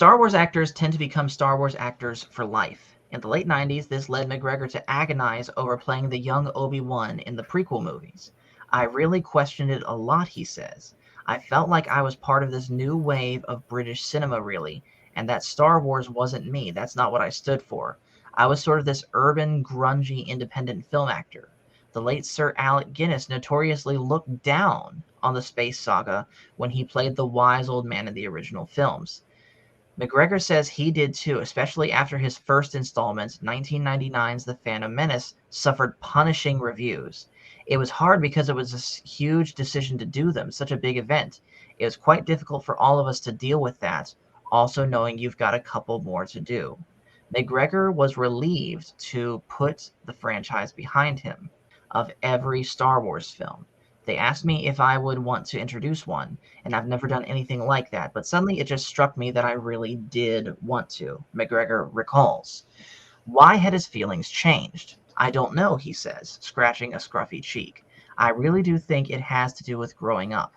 Star Wars actors tend to become Star Wars actors for life. In the late 90s, this led McGregor to agonize over playing the young Obi-Wan in the prequel movies. I really questioned it a lot, he says. I felt like I was part of this new wave of British cinema, really, and that Star Wars wasn't me. That's not what I stood for. I was sort of this urban, grungy, independent film actor. The late Sir Alec Guinness notoriously looked down on the space saga when he played the wise old man in the original films. McGregor says he did too, especially after his first installment, 1999's The Phantom Menace, suffered punishing reviews. It was hard because it was a huge decision to do them, such a big event. It was quite difficult for all of us to deal with that, also knowing you've got a couple more to do. McGregor was relieved to put the franchise behind him of every Star Wars film. They asked me if I would want to introduce one, and I've never done anything like that, but suddenly it just struck me that I really did want to, McGregor recalls. Why had his feelings changed? I don't know, he says, scratching a scruffy cheek. I really do think it has to do with growing up.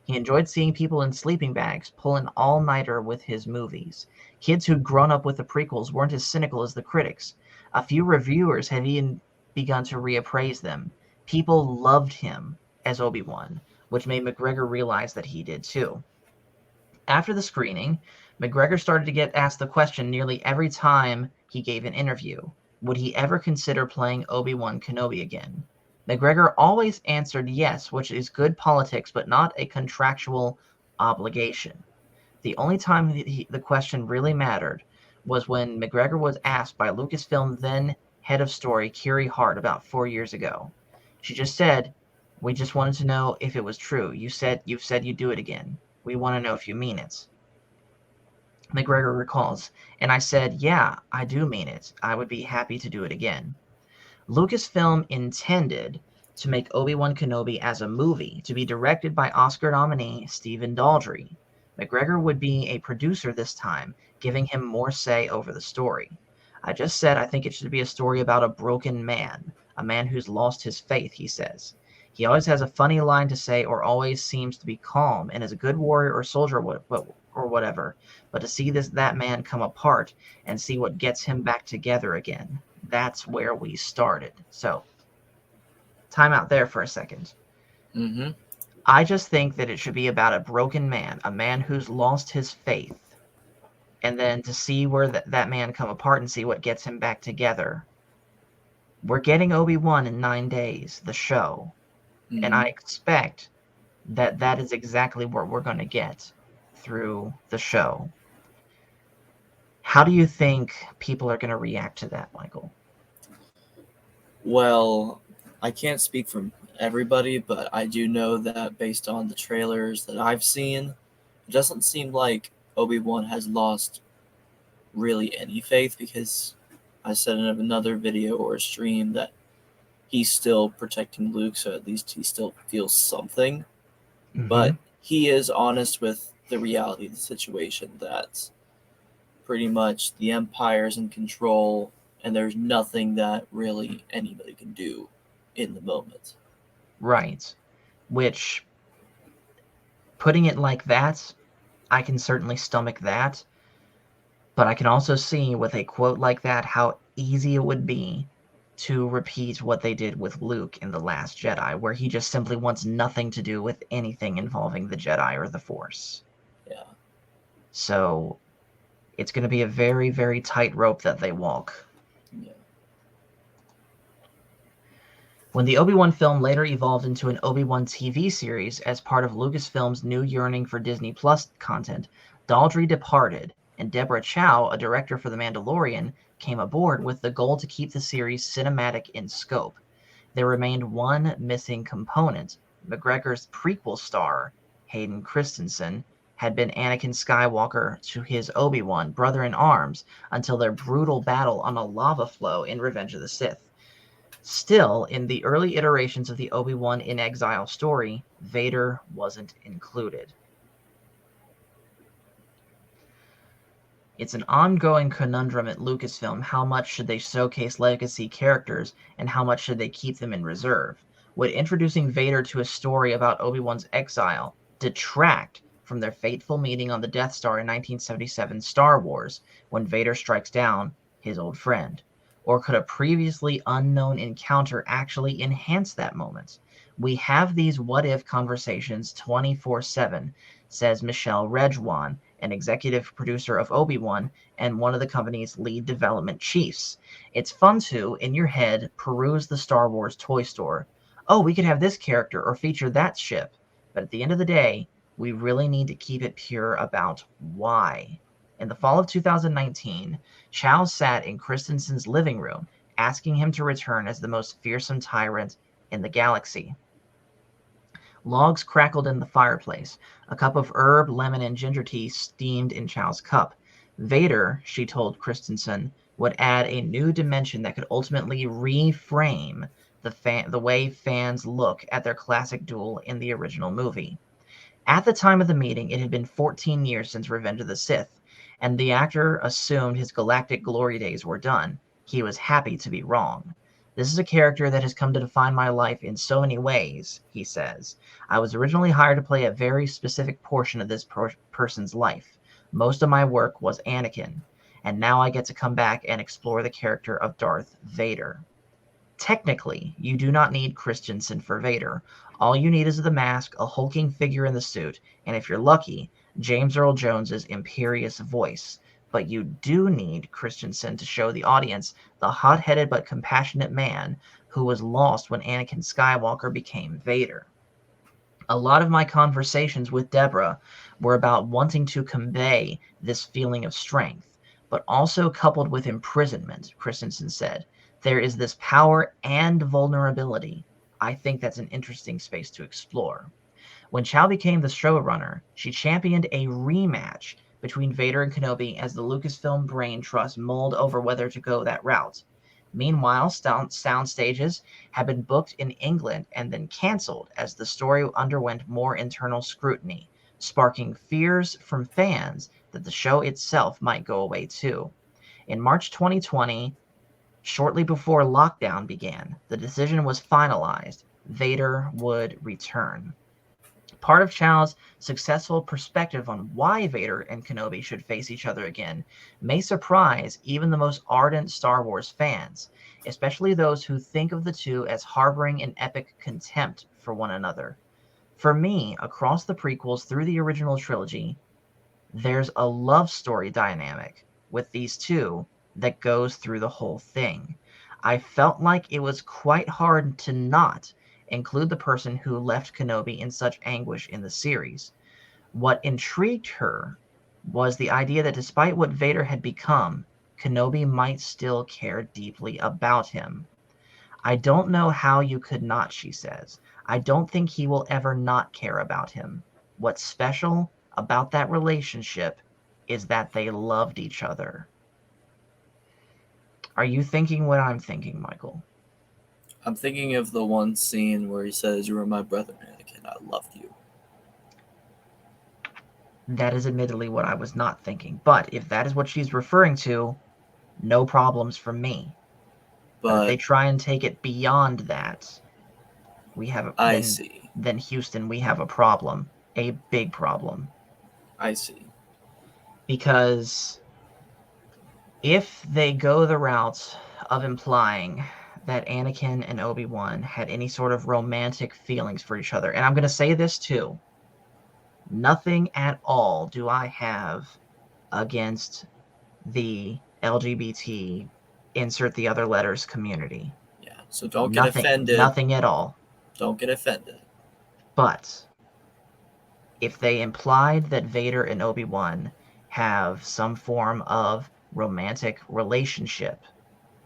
He enjoyed seeing people in sleeping bags pull an all-nighter with his movies. Kids who'd grown up with the prequels weren't as cynical as the critics. A few reviewers had even begun to reappraise them. People loved him as Obi-Wan, which made McGregor realize that he did too. After the screening, McGregor started to get asked the question nearly every time he gave an interview. Would he ever consider playing Obi-Wan Kenobi again? McGregor always answered yes, which is good politics, but not a contractual obligation. The only time the question really mattered was when McGregor was asked by Lucasfilm then head of story Kiri Hart about 4 years ago. She just said, "We just wanted to know if it was true. You've said you'd do it again. We want to know if you mean it." McGregor recalls, and I said, "Yeah, I do mean it. I would be happy to do it again." Lucasfilm intended to make Obi-Wan Kenobi as a movie to be directed by Oscar nominee Stephen Daldry. McGregor would be a producer this time, giving him more say over the story. I just said I think it should be a story about a broken man, a man who's lost his faith, he says. He always has a funny line to say or always seems to be calm and is a good warrior or soldier or whatever. But to see that man come apart and see what gets him back together again, that's where we started. So, time out there for a second. Mm-hmm. I just think that it should be about a broken man, a man who's lost his faith. And then to see where that man come apart and see what gets him back together. We're getting Obi-Wan in 9 days, the show. And I expect that that is exactly what we're going to get through the show. How do you think people are going to react to that, Michael? Well, I can't speak for everybody, but I do know that based on the trailers that I've seen, it doesn't seem like Obi-Wan has lost really any faith, because I said in another video or a stream that he's still protecting Luke, so at least he still feels something. Mm-hmm. But he is honest with the reality of the situation, that pretty much the Empire's in control and there's nothing that really anybody can do in the moment. Right. Which, putting it like that, I can certainly stomach that. But I can also see with a quote like that how easy it would be to repeat what they did with Luke in The Last Jedi, where he just simply wants nothing to do with anything involving the Jedi or the Force. Yeah. So it's going to be a very, very tight rope that they walk. Yeah. When the Obi-Wan film later evolved into an Obi-Wan TV series as part of Lucasfilm's new yearning for Disney Plus content, Daldry departed, and Deborah Chow, a director for The Mandalorian, came aboard with the goal to keep the series cinematic in scope. There remained one missing component. McGregor's prequel star, Hayden Christensen, had been Anakin Skywalker to his Obi-Wan, brother-in-arms, until their brutal battle on a lava flow in Revenge of the Sith. Still, in the early iterations of the Obi-Wan in Exile story, Vader wasn't included. It's an ongoing conundrum at Lucasfilm. How much should they showcase legacy characters, and how much should they keep them in reserve? Would introducing Vader to a story about Obi-Wan's exile detract from their fateful meeting on the Death Star in 1977 Star Wars when Vader strikes down his old friend? Or could a previously unknown encounter actually enhance that moment? We have these what-if conversations 24/7, says Michelle Rejwan, an executive producer of Obi-Wan and one of the company's lead development chiefs. It's fun to, in your head, peruse the Star Wars toy store. Oh, we could have this character or feature that ship. But at the end of the day, we really need to keep it pure about why. In the fall of 2019, Chow sat in Christensen's living room, asking him to return as the most fearsome tyrant in the galaxy. Logs crackled in the fireplace. A cup of herb, lemon, and ginger tea steamed in Chow's cup. Vader, she told Christensen, would add a new dimension that could ultimately reframe the way fans look at their classic duel in the original movie. At the time of the meeting, it had been 14 years since Revenge of the Sith, and the actor assumed his galactic glory days were done. He was happy to be wrong. This is a character that has come to define my life in so many ways, he says. I was originally hired to play a very specific portion of this person's life. Most of my work was Anakin, and now I get to come back and explore the character of Darth Vader. Technically, you do not need Christensen for Vader. All you need is the mask, a hulking figure in the suit, and if you're lucky, James Earl Jones's imperious voice. But you do need Christensen to show the audience the hot-headed but compassionate man who was lost when Anakin Skywalker became Vader. A lot of my conversations with Deborah were about wanting to convey this feeling of strength, but also coupled with imprisonment, Christensen said. There is this power and vulnerability. I think that's an interesting space to explore. When Chow became the showrunner, she championed a rematch between Vader and Kenobi as the Lucasfilm Brain Trust mulled over whether to go that route. Meanwhile, sound stages had been booked in England and then cancelled as the story underwent more internal scrutiny, sparking fears from fans that the show itself might go away too. In March 2020, shortly before lockdown began, the decision was finalized. Vader would return. Part of Chow's successful perspective on why Vader and Kenobi should face each other again may surprise even the most ardent Star Wars fans, especially those who think of the two as harboring an epic contempt for one another. For me, across the prequels through the original trilogy, there's a love story dynamic with these two that goes through the whole thing. I felt like it was quite hard to not include the person who left Kenobi in such anguish in the series. What intrigued her was the idea that despite what Vader had become, Kenobi might still care deeply about him. I don't know how you could not, she says. I don't think he will ever not care about him. What's special about that relationship is that they loved each other. Are you thinking what I'm thinking, Michael? I'm thinking of the one scene where he says, "You were my brother, Anakin. I loved you." That is admittedly what I was not thinking. But if that is what she's referring to, no problems from me. But if they But try and take it beyond that, I see. then Houston, we have a problem, a big problem. I see. Because if they go the route of implying that Anakin and Obi-Wan had any sort of romantic feelings for each other, and I'm going to say this too, nothing at all do I have against the LGBT insert the other letters community. Yeah. So don't get offended. Nothing at all. Don't get offended. But if they implied that Vader and Obi-Wan have some form of romantic relationship,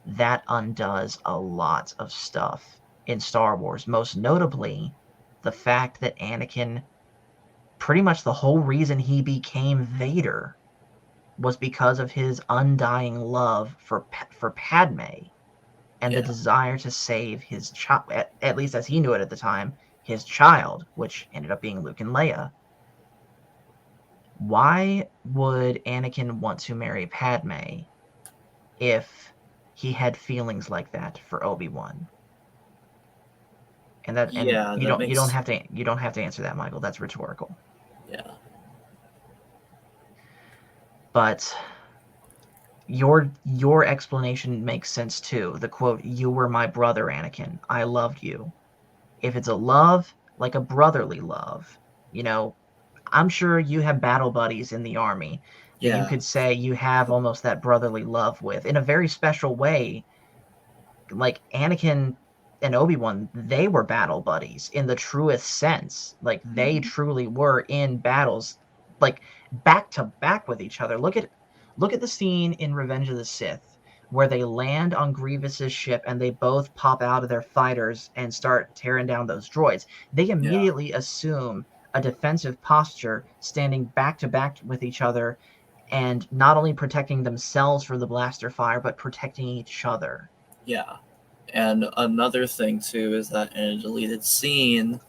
that undoes a lot of stuff in Star Wars. Most notably, the fact that Anakin, pretty much the whole reason he became Vader was because of his undying love for Padme and the desire to save his child, at least as he knew it at the time, his child, which ended up being Luke and Leia. Why would Anakin want to marry Padme if he had feelings like that for Obi-Wan? And Yeah, you don't makes... have to answer that, Michael. That's rhetorical. Yeah. But your explanation makes sense too. The quote, "You were my brother, Anakin. I loved you." If it's a love, like a brotherly love, you know, I'm sure you have battle buddies in the army that you Yeah. could say you have almost that brotherly love with in a very special way. Like Anakin and Obi-Wan, they were battle buddies in the truest sense. Like they Mhm. truly were in battles, like back to back with each other. Look at the scene in Revenge of the Sith where they land on Grievous's ship and they both pop out of their fighters and start tearing down those droids. They Yeah. immediately assume a defensive posture, standing back to back with each other and not only protecting themselves from the blaster fire, but protecting each other. Yeah. And another thing too is that in a deleted scene,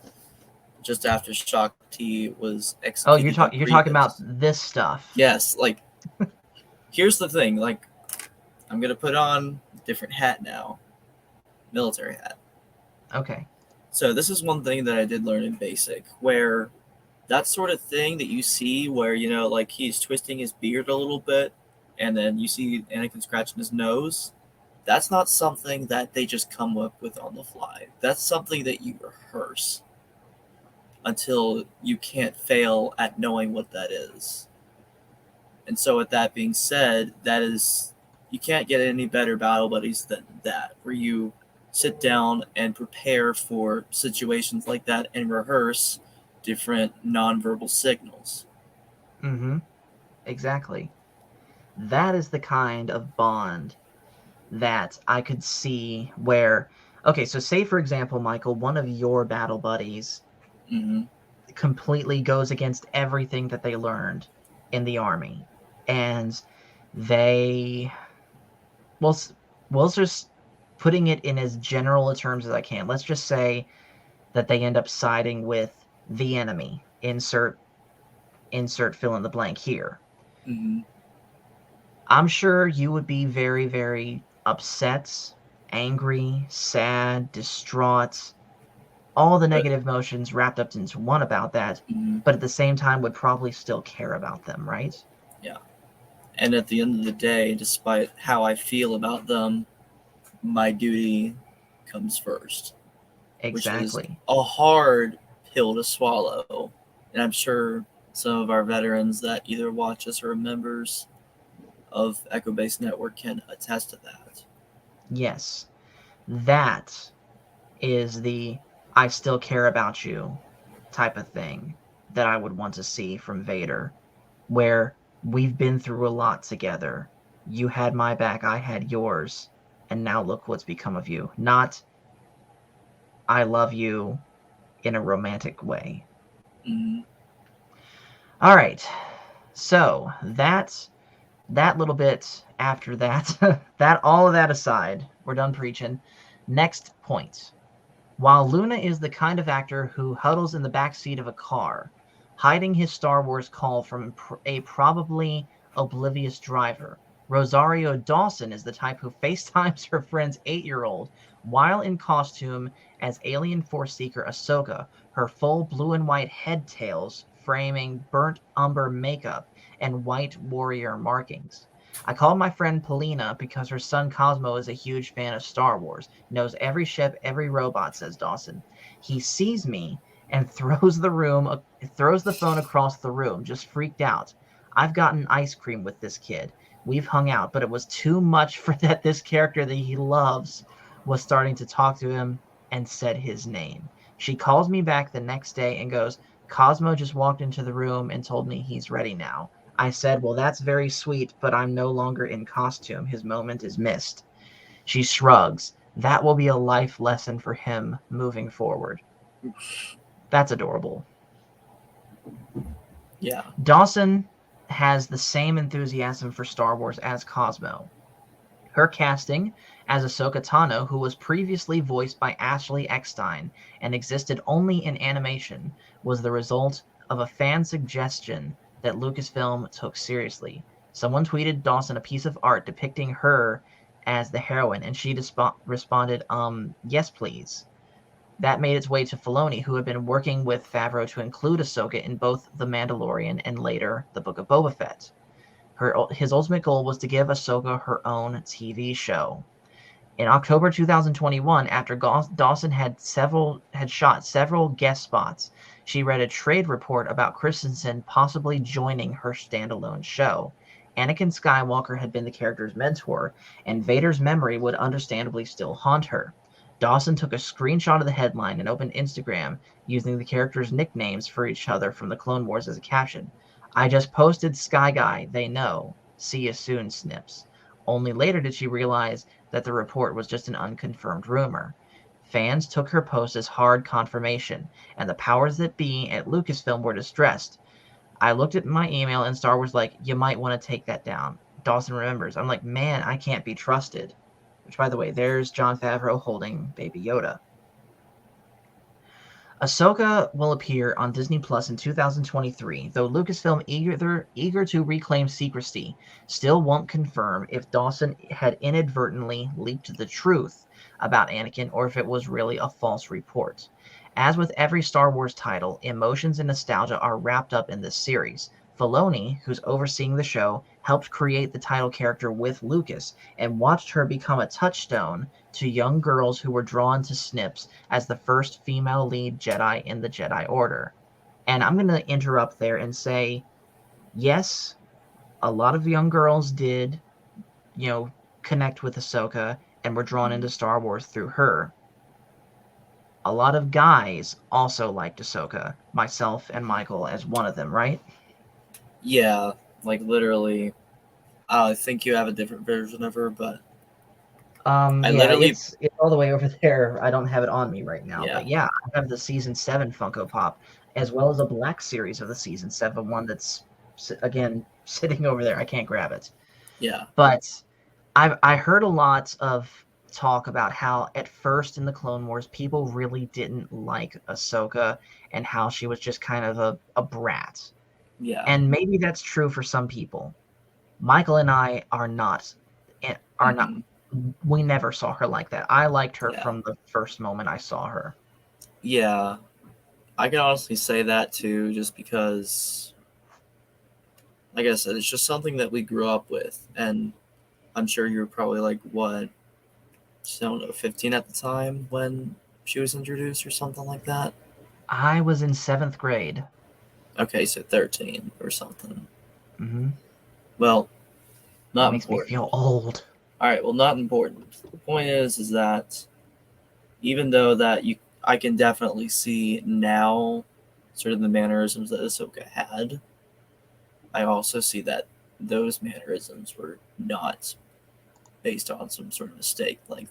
just after Shakti was Oh, executed by you're talking about Grievous. this stuff. Yes, like here's the thing, like I'm gonna put on a different hat now, military hat. Okay. So this is one thing that I did learn in basic, where that sort of thing that you see where, like he's twisting his beard a little bit and then you see Anakin scratching his nose, that's not something that they just come up with on the fly. That's something that you rehearse until you can't fail at knowing what that is. And so, with that being said, you can't get any better battle buddies than that, where you sit down and prepare for situations like that and rehearse different nonverbal signals. Mm-hmm. Exactly. That is the kind of bond that I could see where, okay, so say for example, Michael, one of your battle buddies Mm-hmm. completely goes against everything that they learned in the army. And they, well, we'll just putting it in as general a terms as I can. Let's just say that they end up siding with the enemy. Insert fill in the blank here. Mm-hmm. I'm sure you would be very, very upset, angry, sad, distraught, all the But negative emotions wrapped up into one about that, mm-hmm. but at the same time would probably still care about them, right? Yeah, and at the end of the day, despite how I feel about them, my duty comes first, which is Exactly. a hard pill to swallow. And I'm sure some of our veterans that either watch us or are members of Echo Base Network can attest to that. Yes. That is the "I still care about you" type of thing that I would want to see from Vader, where we've been through a lot together. You had my back, I had yours, and now look what's become of you. Not "I love you" in a romantic way. Mm-hmm. All right. So that little bit after that, that all of that aside, we're done preaching. Next point. While Luna is the kind of actor who huddles in the back seat of a car, hiding his Star Wars call from a probably oblivious driver, Rosario Dawson is the type who FaceTimes her friend's 8-year-old while in costume as alien force seeker Ahsoka, her full blue and white head tails framing burnt umber makeup and white warrior markings. I called my friend Polina because her son Cosmo is a huge fan of Star Wars, knows every ship, every robot, says Dawson. He sees me and throws the phone across the room, just freaked out. I've gotten ice cream with this kid. We've hung out, but it was too much for that this character that he loves was starting to talk to him and said his name. She calls me back the next day and goes, Cosmo just walked into the room and told me he's ready now. I said, well, that's very sweet, but I'm no longer in costume. His moment is missed. She shrugs. That will be a life lesson for him moving forward. That's adorable. Yeah. Dawson has the same enthusiasm for Star Wars as Cosmo. Her casting as Ahsoka Tano, who was previously voiced by Ashley Eckstein and existed only in animation, was the result of a fan suggestion that Lucasfilm took seriously. Someone tweeted Dawson a piece of art depicting her as the heroine, and she responded, yes, please. That made its way to Filoni, who had been working with Favreau to include Ahsoka in both The Mandalorian and later The Book of Boba Fett. His ultimate goal was to give Ahsoka her own TV show. In October 2021, after Dawson had shot several guest spots, she read a trade report about Christensen possibly joining her standalone show. Anakin Skywalker had been the character's mentor, and Vader's memory would understandably still haunt her. Dawson took a screenshot of the headline and opened Instagram using the characters' nicknames for each other from the Clone Wars as a caption. I just posted Sky Guy, they know. See you soon, Snips. Only later did she realize that the report was just an unconfirmed rumor. Fans took her post as hard confirmation, and the powers that be at Lucasfilm were distressed. I looked at my email and Star Wars like, you might want to take that down. Dawson remembers. I'm like, man, I can't be trusted. Which, by the way, there's Jon Favreau holding Baby Yoda. Ahsoka will appear on Disney Plus in 2023, though Lucasfilm, eager to reclaim secrecy, still won't confirm if Dawson had inadvertently leaked the truth about Anakin or if it was really a false report. As with every Star Wars title, emotions and nostalgia are wrapped up in this series. Filoni, who's overseeing the show, helped create the title character with Lucas and watched her become a touchstone to young girls who were drawn to Snips as the first female lead Jedi in the Jedi Order. And I'm going to interrupt there and say, yes, a lot of young girls did, connect with Ahsoka and were drawn into Star Wars through her. A lot of guys also liked Ahsoka, myself and Michael as one of them, right? Yeah, like literally. I think you have a different version of her, but it's all the way over there. I don't have it on me right now, Yeah. but yeah, I have the season 7 Funko Pop, as well as a black series of the season 7 one that's again sitting over there. I can't grab it. Yeah. But I heard a lot of talk about how at first in the Clone Wars people really didn't like Ahsoka and how she was just kind of a brat. Yeah. And maybe that's true for some people. Michael and I are not. We never saw her like that. I liked her from the first moment I saw her. Yeah. I can honestly say that too, just because, like I said, it's just something that we grew up with. And I'm sure you were probably like, what, I don't know, 15 at the time when she was introduced or something like that? I was in 7th grade. Okay, so 13 or something. Mm-hmm. Well, not makes important. Me feel old. All right, well, not important. The point is that even though that I can definitely see now sort of the mannerisms that Ahsoka had, I also see that those mannerisms were not based on some sort of mistake. Like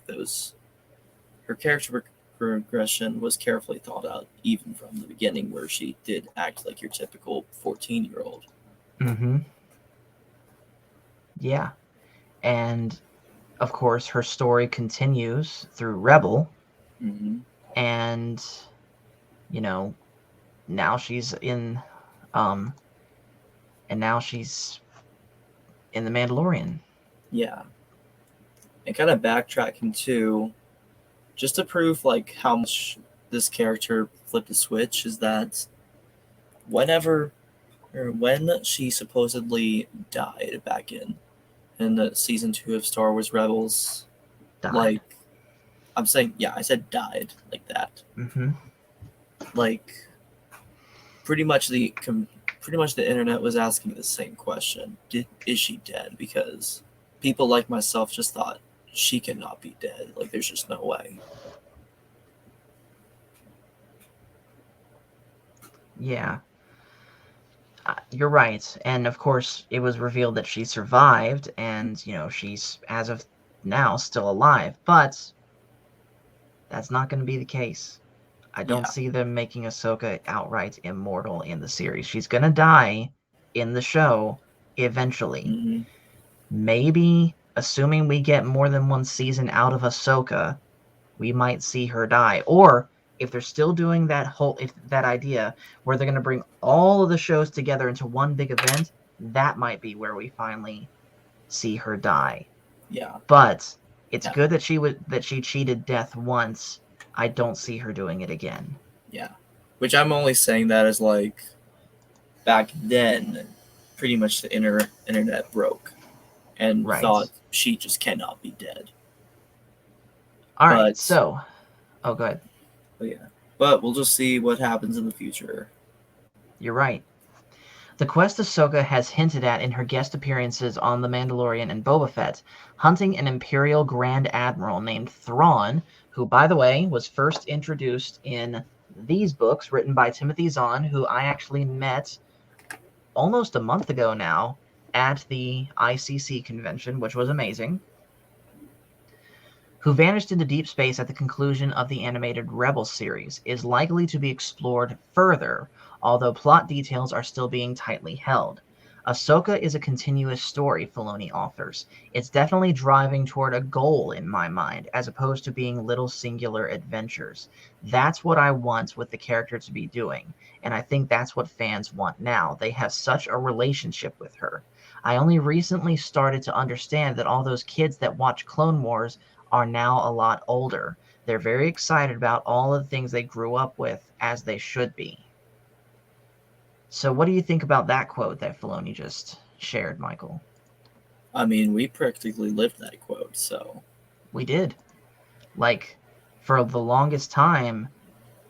her character progression was carefully thought out, even from the beginning, where she did act like your typical 14-year-old. Mm-hmm. Yeah. And, of course, her story continues through Rebel. Mm-hmm. And, now she's in, and now she's in The Mandalorian. Yeah. And kind of backtracking too, just to prove like how much this character flipped a switch, is that when she supposedly died back in the season 2 of Star Wars Rebels, Died. I said died like that. Mm-hmm. Like pretty much the internet was asking the same question: is she dead? Because people like myself just thought she cannot be dead. Like there's just no way. Yeah. You're right. And of course, it was revealed that she survived and, she's, as of now, still alive. But that's not going to be the case. I don't see them making Ahsoka outright immortal in the series. She's going to die in the show eventually. Mm-hmm. Maybe, assuming we get more than one season out of Ahsoka, we might see her die. Or if they're still doing that idea where they're going to bring all of the shows together into one big event, that might be where we finally see her die. Yeah. But it's good that she cheated death once. I don't see her doing it again. Yeah. Which I'm only saying that as like back then, pretty much the internet broke and Right. thought she just cannot be dead. All right. But, So, oh, go ahead. but yeah, but we'll just see what happens in the future. You're right. The quest Ahsoka has hinted at in her guest appearances on The Mandalorian and Boba Fett, hunting an Imperial Grand Admiral named Thrawn, who, by the way, was first introduced in these books written by Timothy Zahn, who I actually met almost a month ago now at the ICC convention, which was amazing, who vanished into deep space at the conclusion of the animated Rebels series, is likely to be explored further, although plot details are still being tightly held. Ahsoka is a continuous story, Filoni authors. It's definitely driving toward a goal in my mind, as opposed to being little singular adventures. That's what I want with the character to be doing, and I think that's what fans want now. They have such a relationship with her. I only recently started to understand that all those kids that watch Clone Wars are now a lot older. They're very excited about all of the things they grew up with, as they should be. So what do you think about that quote that Filoni just shared, Michael? I mean, we practically lived that quote, so. We did. Like, for the longest time,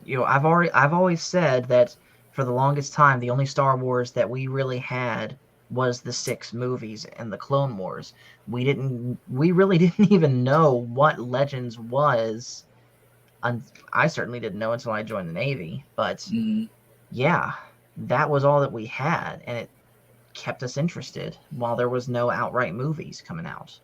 I've always said that for the longest time, the only Star Wars that we really had was the 6 movies and the Clone Wars. We really didn't even know what Legends was. I certainly didn't know until I joined the Navy, but yeah, that was all that we had, and it kept us interested while there was no outright movies coming out.